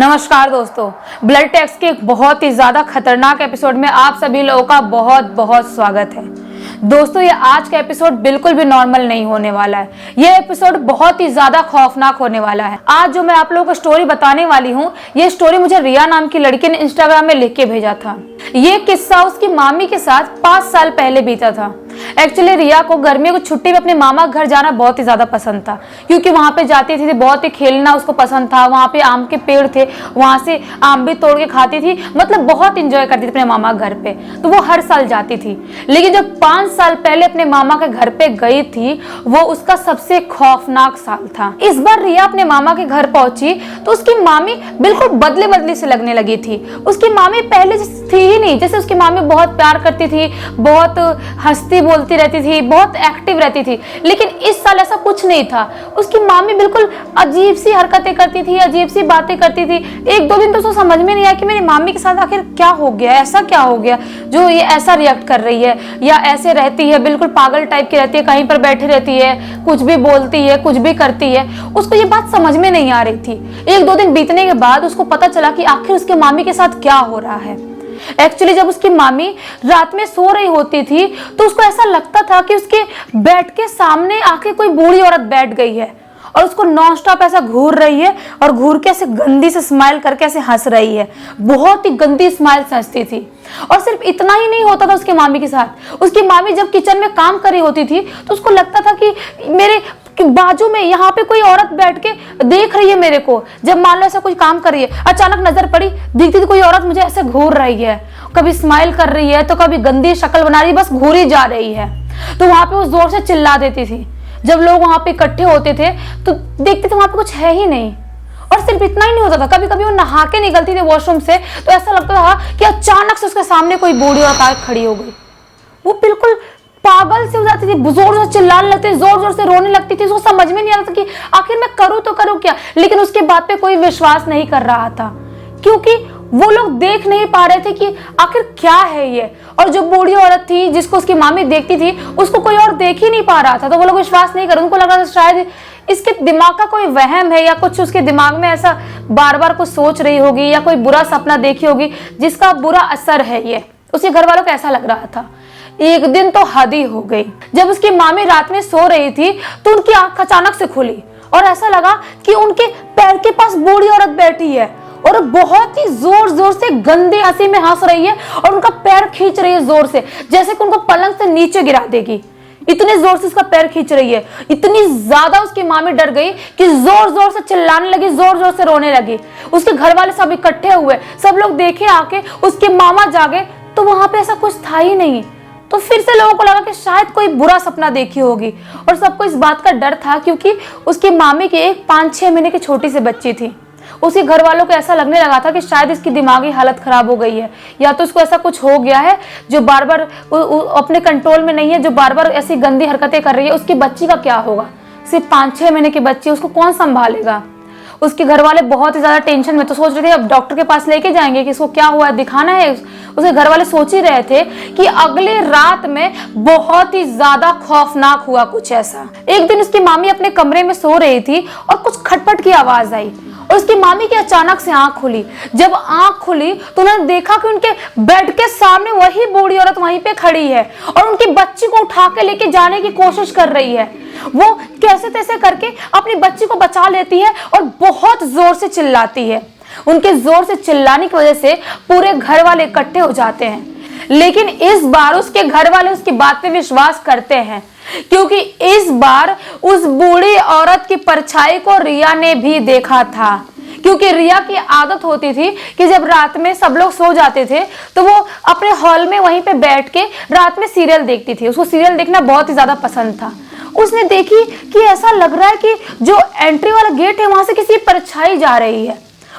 नमस्कार दोस्तों, blood test के एक बहुत ही ज़्यादा खतरनाक एपिसोड में आप सभी लोगों का बहुत बहुत स्वागत है। दोस्तों, ये आज का एपिसोड बिल्कुल भी नॉर्मल नहीं होने वाला है। ये एपिसोड बहुत ही ज़्यादा खौफनाक होने वाला है। आज जो मैं आप लोगों को स्टोरी बताने वाली हूँ, ये स्टोरी मुझे रिया नाम की लड़की ने इंस्टाग्राम में लिख के भेजा था। ये किस्सा उसकी मामी के साथ 5 साल पहले बीता था। एक्चुअली रिया को गर्मियों की छुट्टी में अपने मामा घर जाना बहुत ही ज़्यादा पसंद था, क्योंकि वहाँ पे जाती थी, बहुत ही खेलना उसको पसंद था। वहाँ पे आम के पेड़ थे, वहाँ से आम भी तोड़ के खाती थी, मतलब बहुत इंजॉय करती थी अपने मामा घर पे। तो वो हर साल जाती थी। लेकिन जब 5 साल पहले अपने मामा के घर पे गई थी, वो उसका सबसे खौफनाक साल था। इस बार रिया अपने मामा के घर पहुंची तो उसकी मामी बिल्कुल बदले बदली से लगने लगी थी। उसकी मामी पहले थी ही नहीं। जैसे उसकी मामी बहुत प्यार करती थी, बहुत हंसती बोलती रहती थी, बहुत एक्टिव रहती थी, लेकिन इस साल ऐसा कुछ नहीं था। उसकी मामी बिल्कुल अजीब सी हरकतें करती थी, अजीब सी बातें करती थी। 1-2 दिन तो उसको समझ में नहीं आया कि मेरी मामी के साथ आखिर क्या हो गया, ऐसा क्या हो गया जो ये ऐसा रिएक्ट कर रही है या ऐसे रहती है, बिल्कुल पागल टाइप की रहती है, कहीं पर बैठी रहती है, कुछ भी बोलती है, कुछ भी करती है। उसको ये बात समझ में नहीं आ रही थी। 1-2 दिन बीतने के बाद उसको पता चला कि आखिर उसके मामी के साथ क्या हो रहा है। एक्चुअली जब उसकी मामी रात में सो रही होती थी तो उसको ऐसा लगता था कि उसके बेड के सामने आके कोई बूढ़ी औरत बैठ गई है और उसको नॉन स्टॉप ऐसा घूर रही है और घूर के ऐसे गंदी से स्माइल करके ऐसे हंस रही है। बहुत ही गंदी स्माइल से हंसती थी। और सिर्फ इतना ही नहीं होता था उसकी मामी के साथ। उसकी मामी जब किचन में काम कर रही होती थी तो उसको लगता था कि मेरे बाजू में यहाँ पे कोई औरत बैठ के देख रही है मेरे को। जब मान लो ऐसा कुछ काम कर रही है, अचानक नजर पड़ी, दिखती थी कोई औरत मुझे ऐसे घूर रही है, कभी स्माइल कर रही है तो कभी गंदी शक्ल बना रही है, बस घूरी जा रही है। तो वहां पे वो जोर से चिल्ला देती थी। जब लोग वहां पे इकट्ठे होते थे तो देखते थे वहां पे कुछ है ही नहीं। और सिर्फ इतना ही नहीं होता था, कभी कभी वो नहा के निकलती थी वॉशरूम से तो ऐसा लगता था कि अचानक से उसके सामने कोई बूढ़ी औरत आके खड़ी हो गई। वो बिल्कुल पागल से हो जाती थी, जोर जोर से चिल्लाने लगती थी, जोर जोर से रोने लगती थी। उसको समझ में नहीं आ रहा था कि आखिर मैं करूं तो करूं क्या। लेकिन उसके बात पे कोई विश्वास नहीं कर रहा था, क्योंकि वो लोग देख नहीं पा रहे थे कि आखिर क्या है ये। और जो बूढ़ी औरत थी जिसको उसकी मामी देखती थी, उसको कोई और देख ही नहीं पा रहा था। तो वो लोग विश्वास नहीं कर रहे। उनको लग रहा था शायद इसके दिमाग का कोई वहम है या कुछ उसके दिमाग में ऐसा बार बार कुछ सोच रही होगी या कोई बुरा सपना देखी होगी जिसका बुरा असर है ये। उसके घर वालों को ऐसा लग रहा था। एक दिन तो हद ही हो गई। जब उसकी मामी रात में सो रही थी तो उनकी आंख अचानक से खुली और ऐसा लगा कि उनके पैर के पास बूढ़ी औरत बैठी है और बहुत ही जोर जोर से गंदी हंसी में हंस रही है और उनका पैर खींच रही है जोर से, जैसे कि उनको पलंग से नीचे गिरा देगी। इतने जोर से उसका पैर खींच रही है। इतनी ज्यादा उसकी मामी डर गई कि जोर जोर से चिल्लाने लगी, जोर जोर से रोने लगी। उसके घर वाले सब इकट्ठे हुए, सब लोग देखे आके, उसके मामा जागे तो वहां पे ऐसा कुछ था ही नहीं। तो फिर से लोगों को लगा कि शायद कोई बुरा सपना देखी होगी। और सबको इस बात का डर था, क्योंकि उसकी मामी की एक 5-6 महीने की छोटी सी बच्ची थी। उसके घर वालों को ऐसा लगने लगा था कि शायद इसकी दिमागी हालत खराब हो गई है, या तो उसको ऐसा कुछ हो गया है जो बार बार अपने कंट्रोल में नहीं है, जो बार बार ऐसी गंदी हरकतें कर रही है। उसकी बच्ची का क्या होगा? सिर्फ 5-6 महीने की बच्ची, उसको कौन संभालेगा? उसके घर वाले बहुत ही ज्यादा टेंशन में, तो सोच रहे थे अब डॉक्टर के पास लेके जाएंगे कि इसको क्या हुआ है, दिखाना है। उसके घर वाले सोच ही रहे थे कि अगले रात में बहुत ही ज्यादा खौफनाक हुआ कुछ ऐसा। एक दिन उसकी मामी अपने कमरे में सो रही थी और कुछ खटपट की आवाज आई और उसकी मामी की अचानक से आंख खुली। जब आंख खुली तो उन्होंने देखा कि उनके बेड के सामने वही बूढ़ी औरत वहीं पे खड़ी है और उनकी बच्ची को उठा के लेके जाने की कोशिश कर रही है। वो कैसे तैसे करके अपनी बच्ची को बचा लेती है और बहुत जोर से चिल्लाती है। उनके जोर से चिल्लाने की वजह से पूरे घर वाले इकट्ठे हो जाते हैं। लेकिन इस बार उसके घर वाले उसकी बात पे विश्वास करते हैं, क्योंकि इस बार उस बूढ़ी औरत की परछाई को रिया ने भी देखा था। क्योंकि रिया की आदत होती थी कि जब रात में सब लोग सो जाते थे तो वो अपने हॉल में वहीं पे बैठ के रात में सीरियल देखती थी। उसको सीरियल देखना बहुत ही ज्यादा पसंद था। उसने देखी कि ऐसा लग रहा है कि जो एंट्री वाला गेट है वहां से किसी परछाई जा रही है,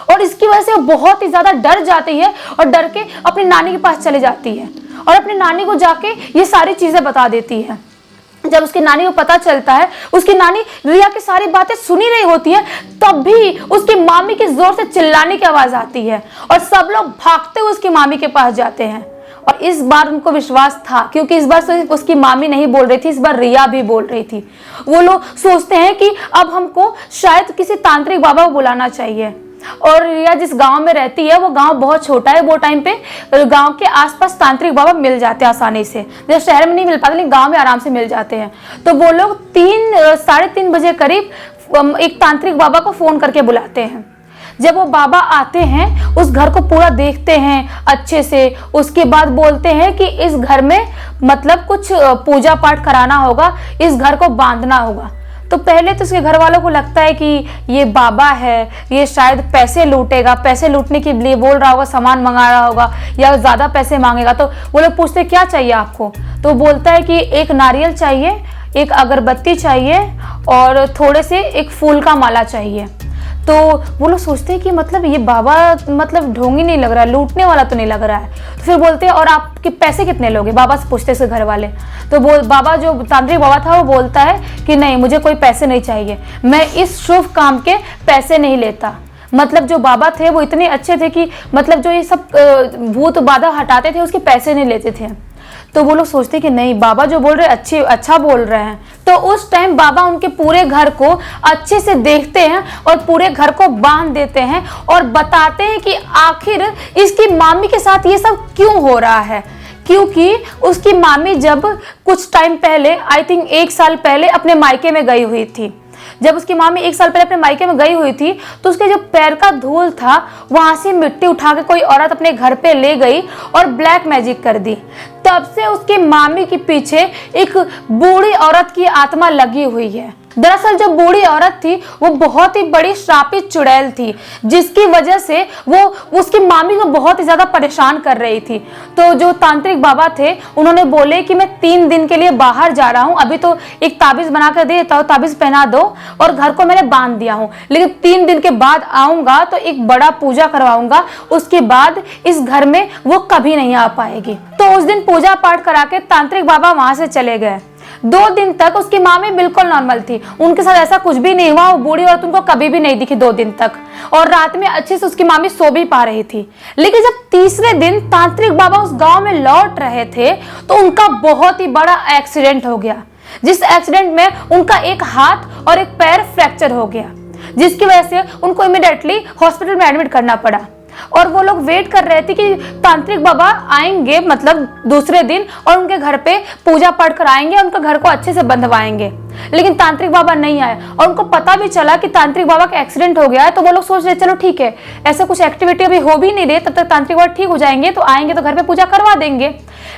और इसकी वजह से वो बहुत ही ज्यादा डर जाती है और डर के अपनी नानी के पास चले जाती है और अपनी नानी को जाके ये सारी चीजें बता देती है। जब उसकी नानी को पता चलता है, उसकी नानी रिया की सारी बातें सुनी रही होती है, तब भी उसकी मामी की जोर से चिल्लाने की आवाज आती है और सब लोग भागते हुए उसकी मामी के पास जाते हैं। और इस बार उनको विश्वास था, क्योंकि इस बार सिर्फ उसकी मामी नहीं बोल रही थी, इस बार रिया भी बोल रही थी। वो लोग सोचते हैं कि अब हमको शायद किसी तांत्रिक बाबा को बुलाना चाहिए। और रिया जिस गांव में रहती है वो गांव बहुत छोटा है। वो टाइम पे गांव के आसपास तांत्रिक बाबा मिल जाते हैं आसानी से, जैसे शहर में नहीं मिल पाते लेकिन गांव में आराम से मिल जाते हैं। तो वो लोग 3-3:30 बजे करीब एक तांत्रिक बाबा को फोन करके बुलाते हैं। जब वो बाबा आते हैं, उस घर को पूरा देखते हैं अच्छे से, उसके बाद बोलते हैं कि इस घर में मतलब कुछ पूजा पाठ कराना होगा, इस घर को बांधना होगा। तो पहले तो उसके घर वालों को लगता है कि ये बाबा है, ये शायद पैसे लूटेगा, पैसे लूटने के लिए बोल रहा होगा, सामान मंगा रहा होगा या ज़्यादा पैसे मांगेगा। तो वो लोग पूछते क्या चाहिए आपको, तो बोलता है कि एक नारियल चाहिए, एक अगरबत्ती चाहिए और थोड़े से एक फूल का माला चाहिए। तो वो लोग सोचते हैं कि मतलब ये बाबा मतलब ढोंगी नहीं लग रहा है, लूटने वाला तो नहीं लग रहा है। तो फिर बोलते हैं और आपके पैसे कितने लोगे, बाबा से पूछते हैं घर वाले। तो बाबा जो तांत्रिक बाबा था वो बोलता है कि नहीं, मुझे कोई पैसे नहीं चाहिए, मैं इस शुभ काम के पैसे नहीं लेता। मतलब जो बाबा थे वो इतने अच्छे थे कि मतलब जो ये सब भूत बाधा हटाते थे उसके पैसे नहीं लेते थे। तो वो लोग सोचते कि नहीं, बाबा जो बोल रहे हैं अच्छा बोल रहे हैं। तो उस टाइम बाबा उनके पूरे घर को अच्छे से देखते हैं और पूरे घर को बांध देते हैं और बताते हैं कि आखिर इसकी मामी के साथ ये सब क्यों हो रहा है। क्योंकि उसकी मामी जब कुछ टाइम पहले, आई थिंक 1 साल पहले अपने मायके में गई हुई थी। जब उसकी मामी 1 साल पहले अपने मायके में गई हुई थी तो उसके जो पैर का धूल था वहां से मिट्टी उठा के कोई औरत अपने घर पे ले गई और ब्लैक मैजिक कर दी। तब से उसकी मामी के पीछे एक बूढ़ी औरत की आत्मा लगी हुई है। दरअसल जो बूढ़ी औरत थी वो बहुत ही बड़ी श्रापित चुड़ैल थी, जिसकी वजह से वो उसकी मामी को बहुत ही ज्यादा परेशान कर रही थी। तो जो तांत्रिक बाबा थे उन्होंने बोले कि मैं 3 दिन के लिए बाहर जा रहा हूँ, अभी तो एक ताबीज बना कर दे देता हूँ, ताबीज पहना दो, और घर को मैंने बांध दिया हूँ, लेकिन 3 दिन के बाद आऊंगा तो एक बड़ा पूजा करवाऊंगा, उसके बाद इस घर में वो कभी नहीं आ पाएगी। तो उस दिन पूजा पाठ करा के तांत्रिक बाबा वहां से चले गए। 2 दिन तक उसकी मामी बिल्कुल नॉर्मल थी, उनके साथ ऐसा कुछ भी नहीं हुआ। वो बूढ़ी औरत उनको कभी भी नहीं दिखी 2 दिन तक, और रात में अच्छे से उसकी मामी सो भी पा रही थी। लेकिन जब तीसरे दिन तांत्रिक बाबा उस गांव में लौट रहे थे तो उनका बहुत ही बड़ा एक्सीडेंट हो गया, जिस एक्सीडेंट में उनका एक हाथ और एक पैर फ्रैक्चर हो गया, जिसकी वजह से उनको इमीडिएटली हॉस्पिटल में एडमिट करना पड़ा। और वो लोग वेट कर रहे थे कि तांत्रिक बाबा आएंगे मतलब दूसरे दिन और उनके घर पे पूजा पाठ कराएंगे, उनके घर को अच्छे से बंधवाएंगे। लेकिन तांत्रिक बाबा नहीं आए और उनको पता भी चला कि तांत्रिक बाबा का एक्सीडेंट हो गया है। तो वो लोग सोच रहे चलो ठीक है, ऐसा कुछ एक्टिविटी अभी हो भी नहीं रही, तब तक तांत्रिक बाबा ठीक हो जाएंगे तो आएंगे तो घर पे पूजा करवा देंगे।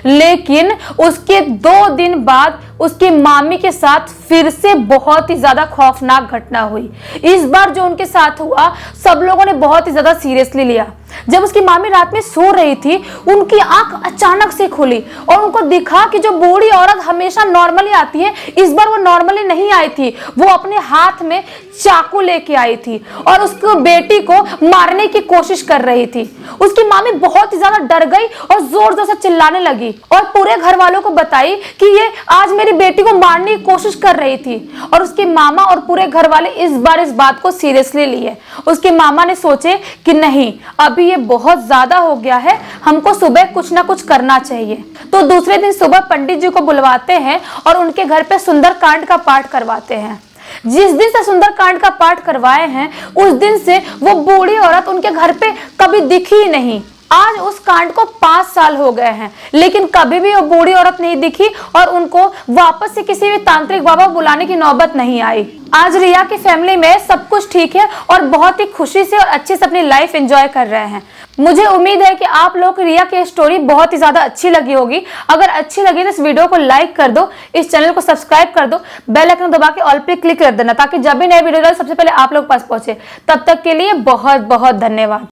लेकिन उसके 2 दिन बाद उसकी मामी के साथ फिर से बहुत ही ज्यादा खौफनाक घटना हुई। इस बार जो उनके साथ हुआ सब लोगों ने बहुत ही ज्यादा सीरियसली लिया। जब उसकी मामी रात में सो रही थी उनकी आंख अचानक से खुली और उनको दिखा कि जो बूढ़ी औरत हमेशा नॉर्मली आती है इस बार वो नॉर्मली नहीं आई थी, वो अपने हाथ में चाकू लेके आई थी और उसको बेटी को मारने की कोशिश कर रही थी। उसकी मामी बहुत ही ज्यादा डर गई और जोर जोर से चिल्लाने लगी और पूरे घर वालों को बताई कि ये आज मेरी बेटी को मारने की कोशिश कर रही थी। और उसके मामा और पूरे घर वाले इस बार इस बात को सीरियसली लिए। उसके मामा ने सोचे कि नहीं, अभी ये बहुत ज्यादा हो गया है, हमको सुबह कुछ ना कुछ करना चाहिए। तो दूसरे दिन सुबह पंडित जी को बुलवाते हैं और उनके घर पे सुंदरकांड का पाठ करवाते हैं। जिस दिन से सुंदरकांड का पाठ करवाए हैं उस दिन से वो बूढ़ी औरत उनके घर पे कभी दिखी ही नहीं। आज उस कांड को 5 साल हो गए हैं, लेकिन कभी भी वो बूढ़ी औरत नहीं दिखी और उनको वापस से किसी भी तांत्रिक बाबा बुलाने की नौबत नहीं आई। आज रिया की फैमिली में सब कुछ ठीक है और बहुत ही खुशी से और अच्छे से अपनी लाइफ एंजॉय कर रहे हैं। मुझे उम्मीद है कि आप लोग को रिया की स्टोरी बहुत ही ज्यादा अच्छी लगी होगी। अगर अच्छी लगी तो इस वीडियो को लाइक कर दो, इस चैनल को सब्सक्राइब कर दो, बेल आइकन दबा के ऑल पे क्लिक कर देना ताकि जब भी नए वीडियो डाले सबसे पहले आप लोग पास पहुंचे। तब तक के लिए बहुत बहुत धन्यवाद।